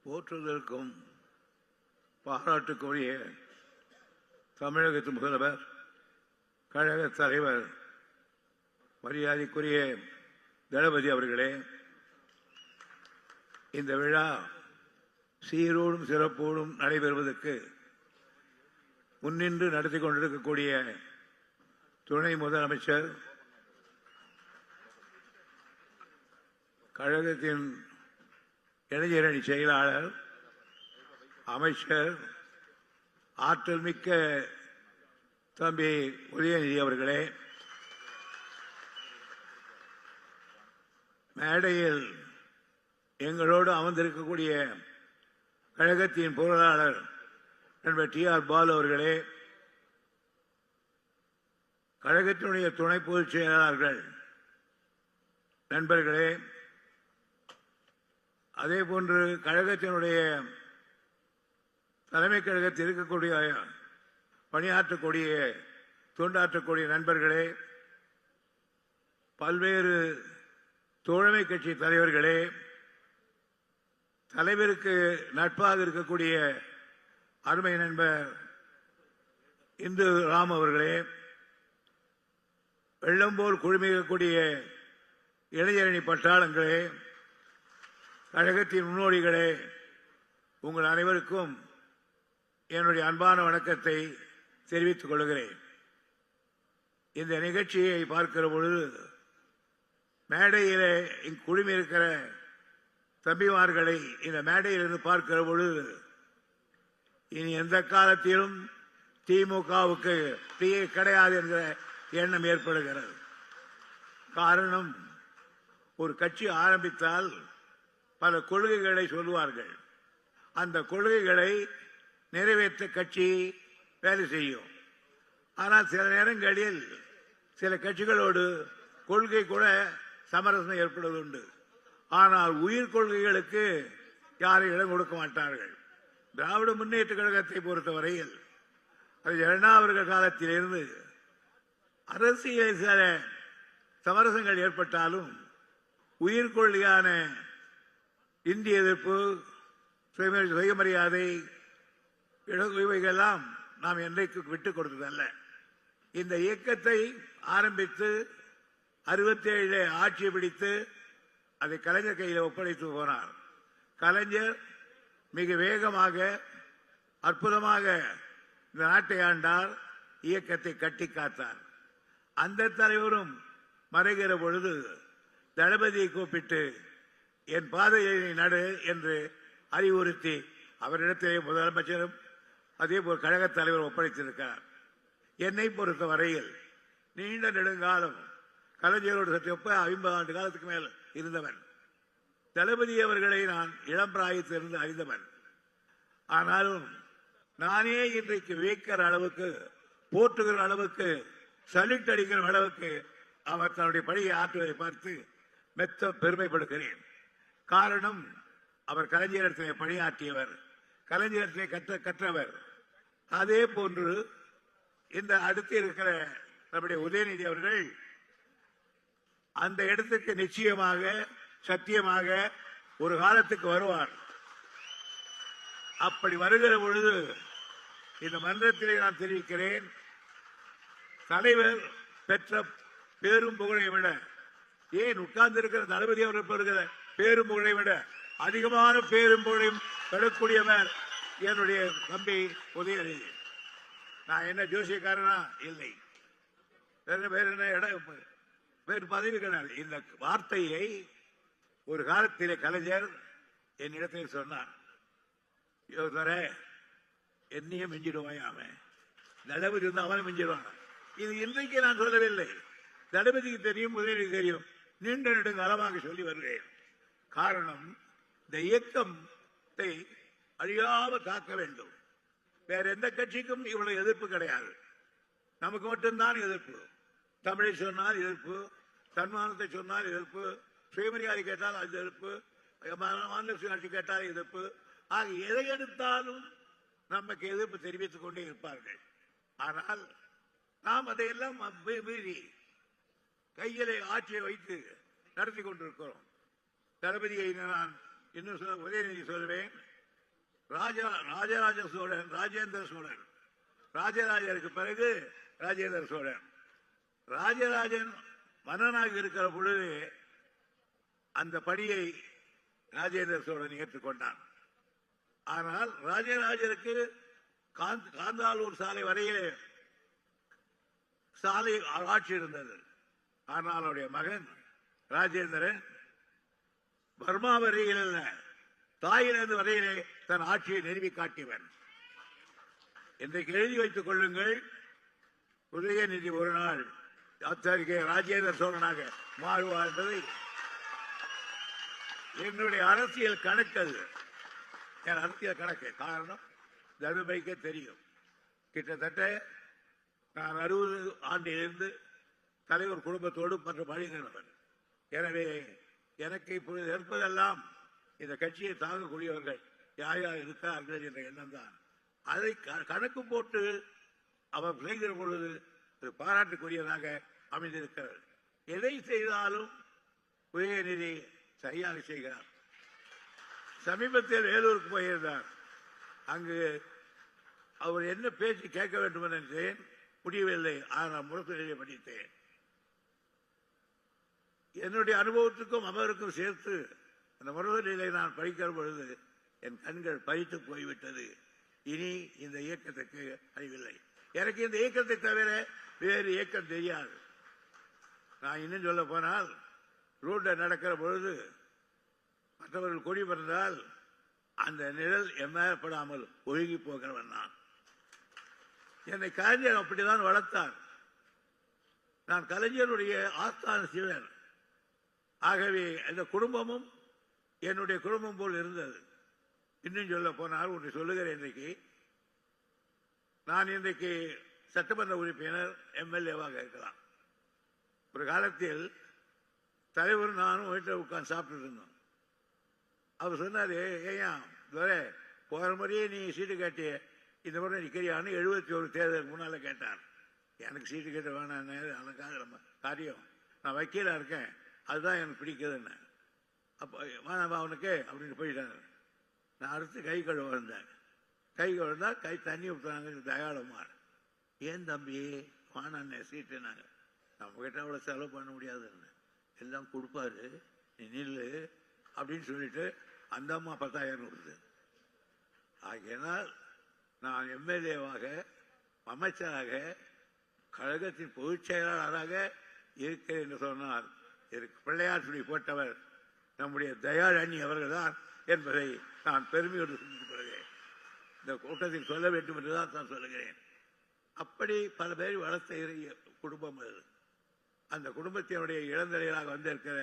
போற்றுவதற்கும் பாராட்டுக்குரிய தமிழகத்து முதல்வர், கழக தலைவர், மரியாதைக்குரிய தளபதி அவர்களே, இந்த விழா சீரோடும் சிறப்போடும் நடைபெறுவதற்கு முன்னின்று நடத்தி கொண்டிருக்கக்கூடிய துணை முதலமைச்சர், கழகத்தின் இளைஞரணி செயலாளர், அமைச்சர், ஆற்றல் மிக்க தம்பி உதயநிதி அவர்களே, மேடையில் எங்களோடு அமர்ந்திருக்கக்கூடிய கழகத்தின் பொருளாளர் நண்பர் டி.ஆர். பாலு அவர்களே, கழகத்தினுடைய துணை பொதுச் செயலாளர்கள் நண்பர்களே, அதே போன்று கழகத்தினுடைய தலைமை கழகத்தில் இருக்கக்கூடிய பணியாற்றக்கூடிய தொண்டாற்றக்கூடிய நண்பர்களே, பல்வேறு தோழமை கட்சி தலைவர்களே, தலைவருக்கு நட்பாக இருக்கக்கூடிய அருமை நண்பர் இந்து ராம் அவர்களே, வெள்ளம் போல் குழுமிக்கக்கூடிய இளைஞரணி பட்டாளங்களே, கழகத்தின் முன்னோடிகளே, உங்கள் அனைவருக்கும் என்னுடைய அன்பான வணக்கத்தை தெரிவித்துக் கொள்கிறேன். இந்த நிகழ்ச்சியை பார்க்கிற பொழுது மேடையிலே குழுமி இருக்கிற தம்பிமார்களை இந்த மேடையிலிருந்து பார்க்கிற பொழுது இனி எந்த காலத்திலும் திமுகவுக்கு தீய கிடையாது என்கிற எண்ணம் ஏற்படுகிறது. காரணம், ஒரு கட்சி ஆரம்பித்தால் பல கொள்கைகளை சொல்லுவார்கள். அந்த கொள்கைகளை நிறைவேற்ற கட்சி வேலை செய்யும். ஆனால் சில நேரங்களில் சில கட்சிகளோடு கொள்கை கூட சமரசம் ஏற்படுவதுண்டு. ஆனால் உயிர் கொள்கைகளுக்கு யாரும் இடம் கொடுக்க மாட்டார்கள். திராவிட முன்னேற்ற கழகத்தை பொறுத்தவரையில் அது ஜெயலலிதா காலத்திலிருந்து அரசியல் சில சமரசங்கள் ஏற்பட்டாலும் உயிர் கொள்கையான இந்திய எதிர்ப்பு, சுயமரியாதை, இவைகளெல்லாம் நாம் என்றைக்கு விட்டுக் கொடுத்ததல்ல. இந்த இயக்கத்தை ஆரம்பித்து 67 ஆட்சியை பிடித்து அதை கலைஞர் கையில் ஒப்படைத்து போனார். கலைஞர் மிக வேகமாக அற்புதமாக இந்த நாட்டை ஆண்டார், இயக்கத்தை கட்டி காத்தார். அந்த தலைவரும் மறைகிற பொழுது தளபதியை கூப்பிட்டு என் பாதையை நடு என்று அறிவுறுத்தி அவரிடத்திலே முதலமைச்சரும் அதே போல் கழக தலைவர் ஒப்படைத்திருக்கிறார். என்னை பொறுத்த வரையில் நீண்ட நெடுங்காலம் கலைஞரோடு சற்று 50 ஆண்டு காலத்துக்கு மேல் இருந்தவன். தளபதி அவர்களை நான் இளம் பிராயத்திலிருந்து அறிந்தவன். ஆனாலும் நானே இன்றைக்கு வியக்கிற அளவுக்கு, போற்றுகிற அளவுக்கு, சல்யூட் அடிக்கிற அளவுக்கு அவர் தன்னுடைய பணியை ஆற்றுவதை பார்த்து மெத்த பெருமைப்படுகிறேன். காரணம், அவர் கலைஞரிடத்திலே பணியாற்றியவர், கலைஞரிடத்திலே கற்றவர். அதே போன்று இந்த அடுத்து இருக்கிற நம்முடைய உதயநிதி அவர்கள் அந்த இடத்துக்கு நிச்சயமாக சத்தியமாக ஒரு காலத்துக்கு வருவார். அப்படி வருகிற பொழுது இந்த மன்றத்திலே நான் தெரிவிக்கிறேன், தலைவர் பெற்ற பேரும் புகழை விட, ஏன் உட்கார்ந்திருக்கிற தளபதி அவர்கள் பெறுகிற பேரும் புகழை விட அதிகமான பேரும் புகழையும் பெறக்கூடியவர் என்னுடைய தம்பி உதயநிதி. நான் என்ன ஜோசியக்காரனா? இல்லை. வேற என்ன இடம், வேறு பதவி கிடையாது. இந்த வார்த்தையை ஒரு காலத்திலே கலைஞர் என்னிடத்தில் சொன்னார். என்னையும் மிஞ்சிடுவாயாம, தளபதி வந்து அவனை மிஞ்சிடுவாங்க. இது இன்றைக்கு நான் சொல்லவில்லை, தளபதிக்கு தெரியும், உதயநிதி தெரியும், நீண்ட நெடுங்காலமாக சொல்லி வருகிறேன். காரணம், இந்த இயக்கத்தை அழியாமல் காக்க வேண்டும். வேற எந்த கட்சிக்கும் இவ்வளவு எதிர்ப்பு கிடையாது. நமக்கு மட்டும்தான் எதிர்ப்பு. தமிழை சொன்னால் எதிர்ப்பு, தன்மானத்தை சொன்னால் எதிர்ப்பு, சுயமரியாதை கேட்டால் அது எதிர்ப்பு, மாநில சுயாட்சி கேட்டால் எதிர்ப்பு. ஆக எதை எடுத்தாலும் நமக்கு எதிர்ப்பு தெரிவித்துக் கொண்டே இருப்பார்கள். ஆனால் நாம் அதையெல்லாம் மீறி கையிலே ஆட்சியை வைத்து நடத்தி கொண்டிருக்கிறோம். தளபதியை நான் இன்னும் உதயநிதி சொல்வேன். ராஜராஜ சோழன், ராஜேந்திர சோழன், ராஜராஜருக்கு பிறகு ராஜேந்திர சோழன். ராஜராஜன் மன்னனாக இருக்கிற பொழுது அந்த பணியை ராஜேந்திர சோழன் ஏற்றுக்கொண்டான். ஆனால் ராஜராஜருக்கு காந்தாலூர் சாலை வரையிலே சாலை ஆட்சி இருந்தது. ஆனால் அவருடைய மகன் ராஜேந்திரன் பர்மா வரையில் அல்ல, தாயிலிருந்து வரையிலே தன் ஆட்சியை நிறுவி காட்டியவன். இன்றைக்கு எழுதி வைத்துக் கொள்ளுங்கள், உதயநிதி ஒரு நாள் அத்தகைய ராஜேந்திர சோழனாக மாறுவார் என்பதை என்னுடைய அரசியல் கணக்கு. என் அரசியல் கணக்கு காரணம் தர்மபைக்கே தெரியும். கிட்டத்தட்ட நான் 60 ஆண்டிலிருந்து தலைவர் குடும்பத்தோடு மற்ற பழகினவன். எனவே எனக்கு இப்பொழுது இருப்பதெல்லாம் இந்த கட்சியை தாங்கக்கூடியவர்கள் யார் யார் இருக்கிறார்கள் என்ற எண்ணம் தான். அதை கணக்கு போட்டு அவர் செய்கிற பொழுது பாராட்டுக்குரியதாக அமைந்திருக்கிறது. எதை செய்தாலும் உதயநிதி சரியாக செய்கிறார். சமீபத்தில் வேலூருக்கு போயிருந்தார். அங்கு அவர் என்ன பேச்சு கேட்க வேண்டும் என்றேன், முடியவில்லை. ஆனால் முரசொலியை படித்தேன். என்னுடைய அனுபவத்துக்கும் அவருக்கும் சேர்த்து அந்த முரசொலியை நான் படிக்கிற பொழுது என் கண்கள் பறித்து போய்விட்டது. இனி இந்த இயக்கத்துக்கு அறிவில்லை. எனக்கு இந்த இயக்கத்தை தவிர வேறு இயக்கம் தெரியாது. நான் இன்னும் சொல்ல போனால் ரோட்டில் நடக்கிற பொழுது மற்றவர்கள் கொடி பறந்தால் அந்த நிழல் எம்மப்படாமல் ஒழுகி போகிறவன் நான். என்னை கலைஞர் அப்படித்தான் வளர்த்தார். நான் கலைஞருடைய ஆஸ்தான சிவன். ஆகவே இந்த குடும்பமும் என்னுடைய குடும்பம் போல் இருந்தது. இன்னும் சொல்ல போனால் ஒன்று சொல்லுகிறேன். இன்றைக்கு நான் இன்றைக்கு சட்டமன்ற உறுப்பினர், எம்எல்ஏவாக இருக்கலாம். ஒரு காலத்தில் தலைவர் நானும் வீட்டில் உட்கார்ந்து சாப்பிட்டு இருந்தோம். அவர் சொன்னாரு, ஏன் போற முறையே நீ சீட்டு கேட்டிய, இந்த முறை நிற்கிறியான்னு 71 தேர்தலுக்கு முன்னால கேட்டார். எனக்கு சீட்டு கேட்ட வேணான்னு, அதுக்காக நம்ம காரியம், நான் வக்கீலா இருக்கேன், அதுதான் எனக்கு பிடிக்குதுன்னு. அப்போ வேணாம் அவனுக்கு அப்படின்னு போயிட்டாங்க. நான் அடுத்து கை கழுவ வந்தேன். கை கழுவா கை தண்ணி ஊற்றுறாங்க தயாளமா. ஏன் தம்பி வானாண்ணே சீட்டுனாங்க. நம்ம கிட்ட அவ்வளோ செலவு பண்ண முடியாதுன்னு, எல்லாம் கொடுப்பாரு, நீ நில்லு அப்படின்னு சொல்லிட்டு அந்த அம்மா 10,000 கொடுத்து. ஆகையினால் நான் எம்எல்ஏவாக, அமைச்சராக, கழகத்தின் பொதுச் செயலாளராக இருக்கிறேன் என்று சொன்னால் இதற்கு பிள்ளையார் சொல்லி போட்டவர் நம்முடைய தயாளணி அவர்கள் தான் என்பதை நான் பெருமையோடு சொல்லிக் கொள்கிறேன். இந்த கூட்டத்தில் சொல்ல வேண்டும் என்றுதான் நான் சொல்லுகிறேன். அப்படி பல பேர் வளர்த்த குடும்பம் அது. அந்த குடும்பத்தினுடைய இளந்தலைவராக வந்திருக்கிற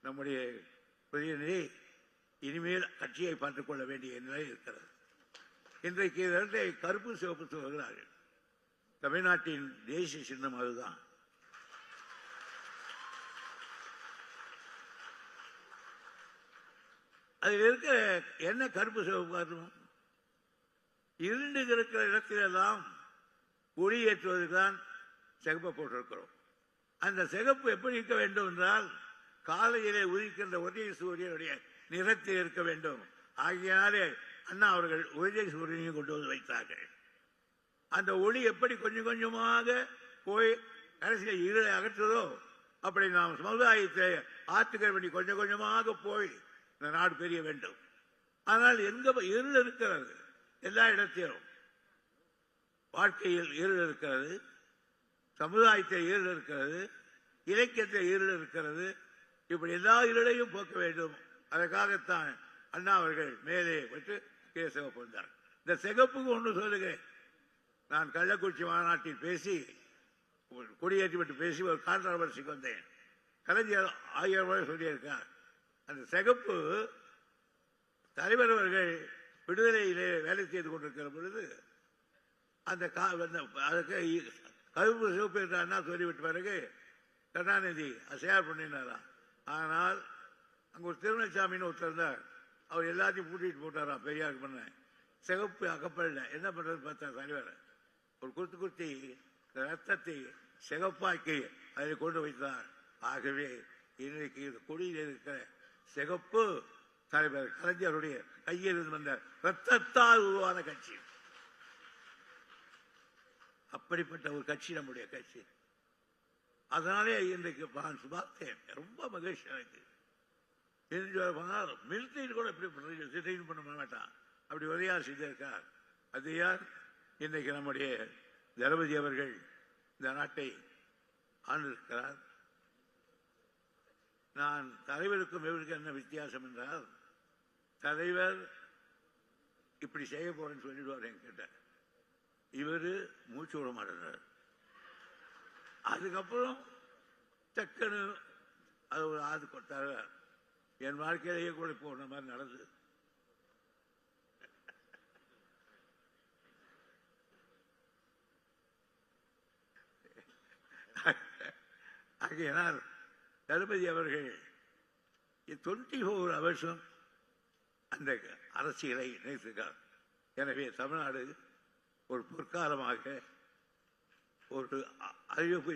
நம்முடைய உதயநிதி இனிமேல் கட்சியை பார்த்துக் கொள்ள வேண்டிய நிலை இருக்கிறது. இன்றைக்கு இரண்டை கருப்பு சிவப்பு சொல்கிறார்கள். தமிழ்நாட்டின் தேசிய சின்னம் அதுதான். அதில் இருக்க என்ன கருப்பு சிவப்பு காரணம்? இருண்டு இருக்கிற இடத்திலெல்லாம் ஒளி ஏற்றுவதற்கு தான் சிகப்பை போட்டிருக்கிறோம். அந்த சிகப்பு எப்படி இருக்க வேண்டும் என்றால் காலையிலே உதிக்கின்ற ஒரே சூரியனுடைய நிறத்தில் இருக்க வேண்டும். ஆகியாலே அண்ணா அவர்கள் ஒரே சூரியனையும் கொண்டு வந்து வைத்தார்கள். அந்த ஒளி எப்படி கொஞ்சம் கொஞ்சமாக போய் கடைசியில் இருளை அகற்றுதோ அப்படி நாம் சமுதாயத்தை ஆற்றுக்க வேண்டி கொஞ்சம் கொஞ்சமாக போய் இந்த நாடு பெரிய வேண்டும். ஆனால் எங்க இருள் இருக்கிறது? எல்லா இடத்திலும் வாழ்க்கையில் இருள் இருக்கிறது, சமுதாயத்தில் இருள் இருக்கிறது, இலக்கியத்தில் இருள் இருக்கிறது. இப்படி எல்லா இருளையும் போக்க வேண்டும். அதற்காகத்தான் அண்ணா அவர்கள் மேலே விட்டு கீழே சிவப்பு வந்தார். இந்த சிகப்புக்கு ஒன்று சொல்லுகிறேன். நான் கள்ளக்குறிச்சி மாநாட்டில் பேசி கொடியேற்றி விட்டு பேசி ஒரு கான்ட்ரவர்சிக்கு வந்தேன். கலைஞர் 1000 முறை சொல்லியிருக்கார். அந்த சிகப்பு தலைவர் அவர்கள் விடுதலையிலே வேலை செய்து கொண்டிருக்கிற பொழுது அந்த அதுக்கு கருப்பு சிவப்பு என்றார்னா சொல்லிவிட்ட பிறகு கருணாநிதி ஷேர் பண்ணினாராம். ஆனால் அங்கே ஒரு திருநெல்சாமின்னு ஒருத்தர் இருந்தார். அவர் எல்லாத்தையும் பூட்டிட்டு போட்டாராம் பெரியாருக்கு பண்ண. சிகப்பு அகப்படல. என்ன பண்றது பார்த்தா தலைவர் ஒரு குத்தி ரத்தத்தை சிகப்பாக்கி அதில் கொண்டு வைத்தார். ஆகவே இன்றைக்கு கொடியில் இருக்கிற சிகப்பு தலைவர் கலைஞருடைய கையில் இருந்து வந்த ரத்தத்தால் உருவான கட்சி. அப்படிப்பட்ட ஒரு கட்சி நம்முடைய கட்சி. அதனாலே இன்றைக்கு நான் பார்த்தேன், ரொம்ப மகிழ்ச்சி எனக்கு. மிலிட்டரி கூட எப்படி பண்ண மாட்டான், அப்படி உதயார் செய்திருக்கார். அது யார்? இன்றைக்கு நம்முடைய தளபதி அவர்கள் இந்த நாட்டை ஆண்டிருக்கிறார். நான் தலைவருக்கும் இவருக்கும் என்ன வித்தியாசம் என்றால், தலைவர் இப்படி செய்ய போறேன்னு சொல்லிடுவார் என்கிட்ட, இவரு மூச்சு விட மாட்டார். அதுக்கப்புறம் டக்குன்னு அது ஒரு ஆது கொடுத்தாரு. என் வாழ்க்கையிலேயே கூட போன மாதிரி நடந்தது. ஆகையினால் தளபதி அவர்கள் 24 வருஷம் அந்த அரசியலை நினைத்திருக்கார். எனவே தமிழ்நாடு ஒரு பொற்காலமாக ஒரு அறிவு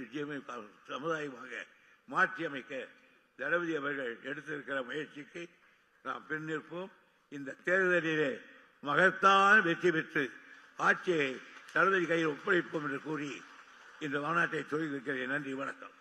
சமுதாயமாக மாற்றி அமைக்க தளபதி அவர்கள் எடுத்திருக்கிற முயற்சிக்கு நாம் பின்னிற்போம். இந்த தேர்தலிலே மகத்தான வெற்றி பெற்று ஆட்சியை தளபதி கையில் ஒப்படைப்போம் என்று கூறி இந்த மாநாட்டை தொடங்கி வைக்கிறேன். நன்றி, வணக்கம்.